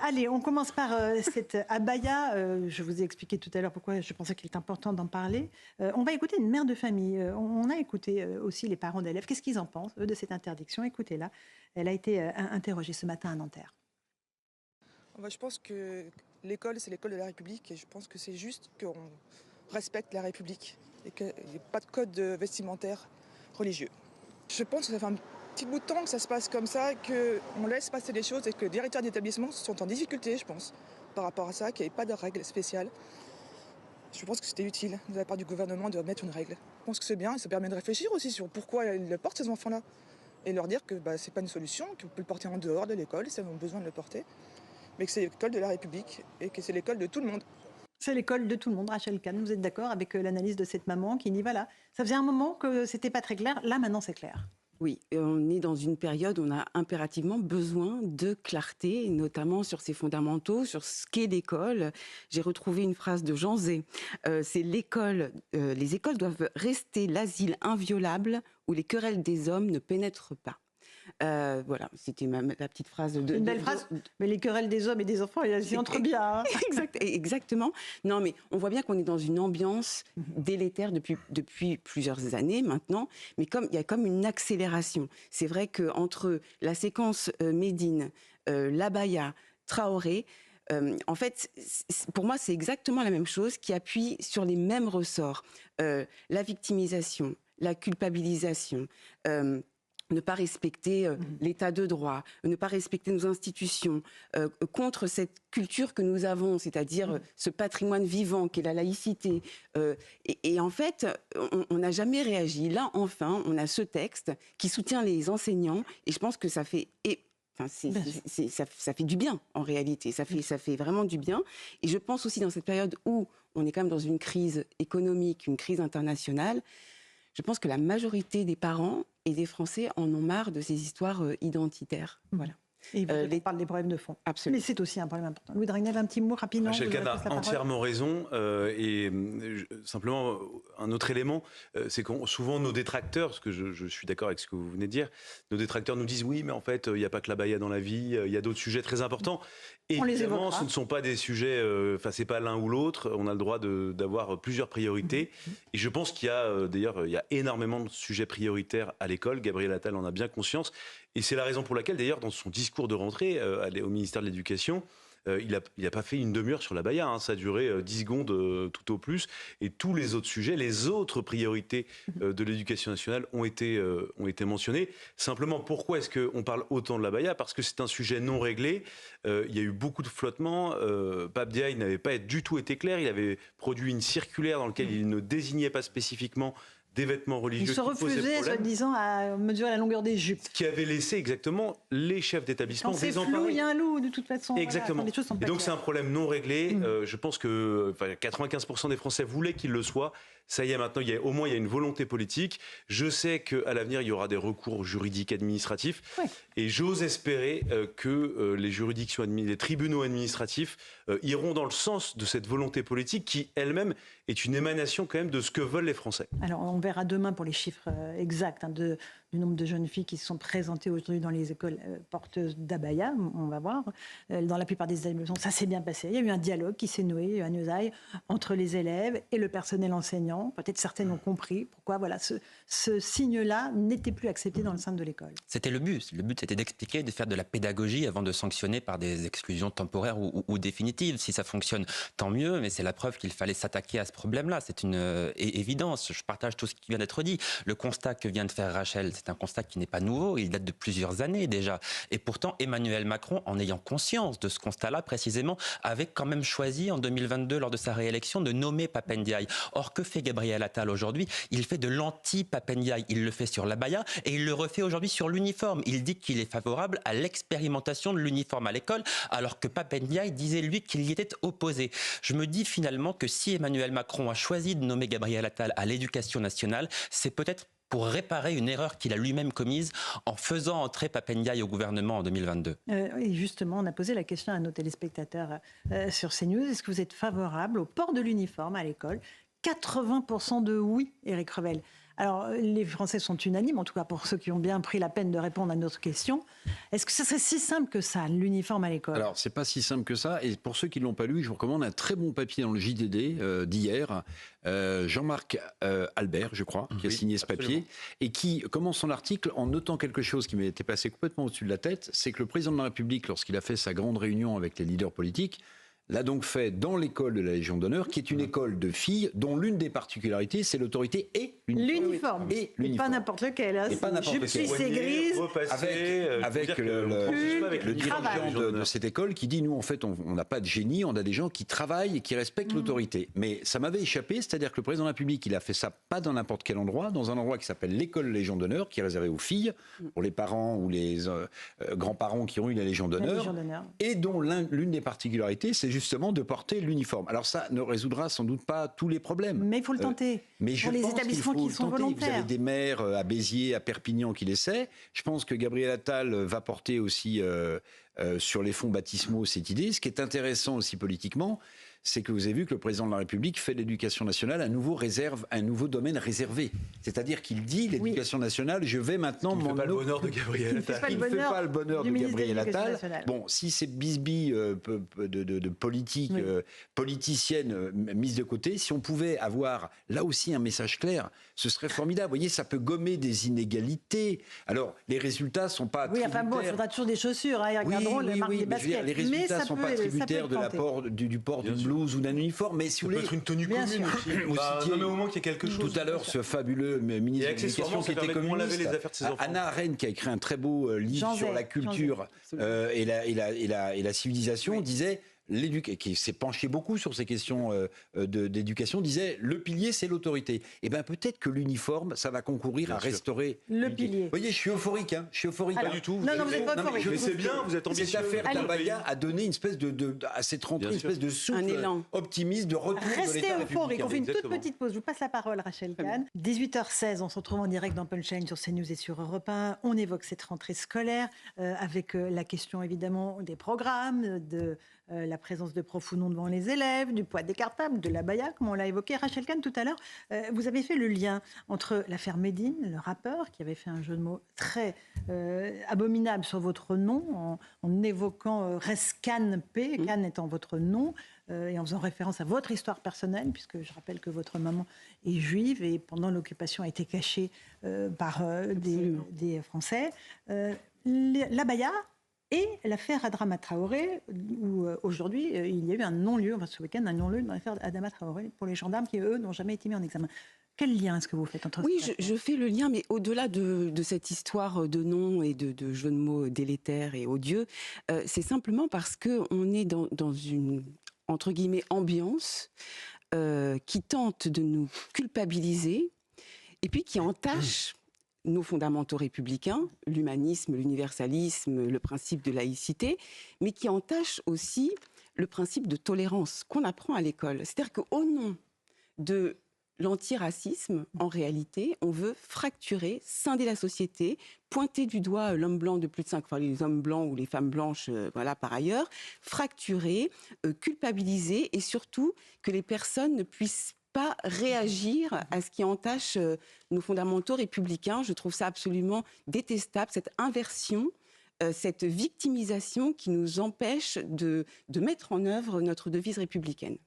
Allez, on commence par cette abaya. Je vous ai expliqué tout à l'heure pourquoi je pensais qu'il est important d'en parler. On va écouter une mère de famille. On a écouté aussi les parents d'élèves. Qu'est-ce qu'ils en pensent, eux, de cette interdiction? Écoutez-la. Elle a été interrogée ce matin à Nanterre. Je pense que l'école, c'est l'école de la République et je pense que c'est juste qu'on respecte la République et qu'il n'y ait pas de code vestimentaire religieux. Je pense que ça fait un petit bout de temps que ça se passe comme ça, qu'on laisse passer les choses et que les directeurs d'établissement sont en difficulté, je pense, par rapport à ça, qu'il n'y ait pas de règles spéciales. Je pense que c'était utile de la part du gouvernement de mettre une règle. Je pense que c'est bien et ça permet de réfléchir aussi sur pourquoi ils le portent, ces enfants-là. Et leur dire que c'est pas une solution, qu'on peut le porter en dehors de l'école, si elles ont besoin de le porter. Mais que c'est l'école de la République et que c'est l'école de tout le monde. C'est l'école de tout le monde. Rachel Kahn, vous êtes d'accord avec l'analyse de cette maman qui dit voilà, ça faisait un moment que c'était pas très clair, là maintenant c'est clair. Oui, on est dans une période où on a impérativement besoin de clarté, notamment sur ses fondamentaux, sur ce qu'est l'école. J'ai retrouvé une phrase de Jean Zay. C'est l'école, les écoles doivent rester l'asile inviolable où les querelles des hommes ne pénètrent pas. Voilà, c'était la petite phrase de... Une belle phrase, mais les querelles des hommes et des enfants, elles s'y entrent bien. Hein. Exactement. Non, mais on voit bien qu'on est dans une ambiance délétère depuis plusieurs années maintenant, mais il y a comme une accélération. C'est vrai qu'entre la séquence Médine, l'abaya, Traoré, en fait, pour moi, c'est exactement la même chose qui appuie sur les mêmes ressorts. La victimisation, la culpabilisation, ne pas respecter l'état de droit, ne pas respecter nos institutions, contre cette culture que nous avons, c'est-à-dire ce patrimoine vivant qu'est la laïcité. Et en fait, on n'a jamais réagi. Là, enfin, on a ce texte qui soutient les enseignants et je pense que ça fait... ça fait du bien, en réalité. Ça fait vraiment du bien. Et je pense aussi dans cette période où on est quand même dans une crise économique, une crise internationale, je pense que la majorité des parents et des Français en ont marre de ces histoires identitaires. Voilà. Et on parle des problèmes de fond. Absolument. Mais c'est aussi un problème important. Louis Dragnel, un petit mot rapidement. Rachel Kahn a entièrement raison. Simplement, un autre élément, c'est que souvent nos détracteurs, parce que je suis d'accord avec ce que vous venez de dire, nos détracteurs nous disent oui, mais en fait, il n'y a pas que la baya dans la vie, il y a d'autres sujets très importants. Évidemment, ce ne sont pas des sujets, c'est pas l'un ou l'autre. On a le droit d'avoir plusieurs priorités. Et je pense qu'il y a, d'ailleurs, il y a énormément de sujets prioritaires à l'école. Gabriel Attal en a bien conscience. Et c'est la raison pour laquelle, d'ailleurs, dans son discours de rentrée au ministère de l'Éducation, il a pas fait une demi-heure sur l'abaya, hein, ça a duré 10 secondes tout au plus. Et tous les autres sujets, les autres priorités de l'éducation nationale ont été mentionnés. Simplement, pourquoi est-ce qu'on parle autant de l'abaya? Parce que c'est un sujet non réglé. Il y a eu beaucoup de flottements. Pape Diaye n'avait pas du tout été clair. Il avait produit une circulaire dans laquelle il ne désignait pas spécifiquement des vêtements religieux. Il se refusait, soi-disant, à mesurer la longueur des jupes. Ce qui avait laissé exactement les chefs d'établissement désemparés. Quand c'est flou, il y a un loup, de toute façon. Exactement. Voilà, et donc c'est un problème non réglé. Je pense que 95% des Français voulaient qu'il le soit. Ça y est, maintenant, au moins, il y a une volonté politique. Je sais qu'à l'avenir, il y aura des recours juridiques administratifs. Ouais. Et j'ose espérer que les tribunaux administratifs iront dans le sens de cette volonté politique qui, elle-même, est une émanation quand même de ce que veulent les Français. Alors, on verra demain pour les chiffres exacts du nombre de jeunes filles qui se sont présentées aujourd'hui dans les écoles porteuses d'abaya. On va voir. Dans la plupart des établissements, ça s'est bien passé. Il y a eu un dialogue qui s'est noué à Neusailles entre les élèves et le personnel enseignant. Peut-être certaines ont compris pourquoi ce signe-là n'était plus accepté dans le sein de l'école. C'était le but. Le but, c'était d'expliquer, de faire de la pédagogie avant de sanctionner par des exclusions temporaires ou définitives. Si ça fonctionne, tant mieux, mais c'est la preuve qu'il fallait s'attaquer à ce problème-là. C'est une évidence. Je partage tout ce qui vient d'être dit. Le constat que vient de faire Rachel, c'est un constat qui n'est pas nouveau. Il date de plusieurs années déjà. Et pourtant, Emmanuel Macron, en ayant conscience de ce constat-là précisément, avait quand même choisi en 2022, lors de sa réélection, de nommer Pape Ndiaye. Or, que fait Gabriel Attal aujourd'hui? Il fait de l'anti-Pape Ndiaye. Il le fait sur l'abaya et il le refait aujourd'hui sur l'uniforme. Il dit qu'il est favorable à l'expérimentation de l'uniforme à l'école, alors que Pape Ndiaye disait, lui, qu'il y était opposé. Je me dis finalement que si Emmanuel Macron a choisi de nommer Gabriel Attal à l'Éducation nationale, c'est peut-être pour réparer une erreur qu'il a lui-même commise en faisant entrer Pape Ndiaye au gouvernement en 2022. Et justement, on a posé la question à nos téléspectateurs sur CNews. Est-ce que vous êtes favorable au port de l'uniforme à l'école? 80% de oui, Éric Revel. Alors, les Français sont unanimes, en tout cas pour ceux qui ont bien pris la peine de répondre à notre question. Est-ce que ce serait si simple que ça, l'uniforme à l'école? Alors, c'est pas si simple que ça. Et pour ceux qui ne l'ont pas lu, je vous recommande un très bon papier dans le JDD d'hier. Jean-Marc Albert, je crois, qui a signé ce papier, et qui commence son article en notant quelque chose qui m'était passé complètement au-dessus de la tête, c'est que le président de la République, lorsqu'il a fait sa grande réunion avec les leaders politiques, l'a donc fait dans l'école de la Légion d'honneur, qui est une école de filles dont l'une des particularités, c'est l'autorité et l'uniforme. Et pas n'importe lequel. Hein. Et pas n'importe lequel. C'est grise. Avec le dirigeant de cette école qui dit, nous, en fait, on n'a pas de génie, on a des gens qui travaillent et qui respectent l'autorité. Mais ça m'avait échappé, c'est-à-dire que le président de la République, il a fait ça pas dans n'importe quel endroit, dans un endroit qui s'appelle l'école Légion d'honneur, qui est réservé aux filles, pour les parents ou les grands-parents qui ont eu la Légion d'honneur, et dont l'une des particularités, c'est justement de porter l'uniforme. Alors ça ne résoudra sans doute pas tous les problèmes. Mais il faut le tenter. Mais pour les établissements qui sont volontaires. Vous avez des maires à Béziers, à Perpignan qui l'essaient. Je pense que Gabriel Attal va porter aussi sur les fonds baptismaux cette idée. Ce qui est intéressant aussi politiquement, c'est que vous avez vu que le président de la République fait de l'éducation nationale un nouveau domaine réservé. C'est-à-dire qu'il dit, l'éducation nationale, je vais maintenant... Il ne fait pas le bonheur de Gabriel Attal. Il ne fait pas le bonheur de Gabriel Attal. Bon, si ces bisbilles de politique, politiciennes mises de côté, si on pouvait avoir là aussi un message clair, ce serait formidable. Vous voyez, ça peut gommer des inégalités. Alors, les résultats ne sont pas tributaires... Oui, enfin bon, il faudra toujours des chaussures. Hein, regarderont les marques des baskets. Les résultats ne sont pas tributaires du port d'une blouse ou d'un uniforme, mais si vous voulez... Ça peut être une tenue commune aussi. Non, mais au moins qu'il y ait quelque chose. Tout à l'heure, ce fabuleux ministre de l'Éducation qui était communiste, Hannah Arendt, qui a écrit un très beau livre sur la culture et la civilisation, disait... qui s'est penché beaucoup sur ces questions d'éducation, disait le pilier, c'est l'autorité. Et bien peut-être que l'uniforme, ça va concourir à restaurer le pilier. Vous voyez, je suis euphorique. Hein. Je suis euphorique. Alors, pas du tout. Non, vous n'êtes pas euphorique. Mais c'est bien, vous êtes ambitieux. Cette affaire d'Abaya a donné une espèce à cette rentrée, une espèce de souffle optimiste, de retour de l'État Restez euphorique. républicain. On fait une toute petite pause. Je vous passe la parole, Rachel Kahn. 18h16, on se retrouve en direct dans Punchline sur CNews et sur Europe 1. On évoque cette rentrée scolaire avec la question évidemment des programmes, de la présence de profs ou non devant les élèves, du poids des cartables, de l'abaya, comme on l'a évoqué. Rachel Kahn, tout à l'heure, vous avez fait le lien entre l'affaire Médine, le rappeur, qui avait fait un jeu de mots très abominable sur votre nom, en évoquant Rescan P, Kahn étant votre nom, et en faisant référence à votre histoire personnelle, puisque je rappelle que votre maman est juive et pendant l'occupation a été cachée par des Français. L'abaya et l'affaire Adama Traoré, où aujourd'hui, il y a eu un non-lieu, ce week-end, un non-lieu dans l'affaire Adama Traoré pour les gendarmes qui, eux, n'ont jamais été mis en examen. Quel lien est-ce que vous faites entre Oui, je fais le lien, mais au-delà de cette histoire de nom et de jeux de mots délétères et odieux, c'est simplement parce qu'on est dans une, entre guillemets, ambiance qui tente de nous culpabiliser et puis qui entache nos fondamentaux républicains, l'humanisme, l'universalisme, le principe de laïcité, mais qui entache aussi le principe de tolérance qu'on apprend à l'école. C'est-à-dire qu'au nom de l'antiracisme, en réalité, on veut fracturer, scinder la société, pointer du doigt l'homme blanc de plus de 5, enfin les hommes blancs ou les femmes blanches, voilà, par ailleurs, fracturer, culpabiliser et surtout que les personnes ne puissent pas réagir à ce qui entache nos fondamentaux républicains. Je trouve ça absolument détestable, cette inversion, cette victimisation qui nous empêche de mettre en œuvre notre devise républicaine.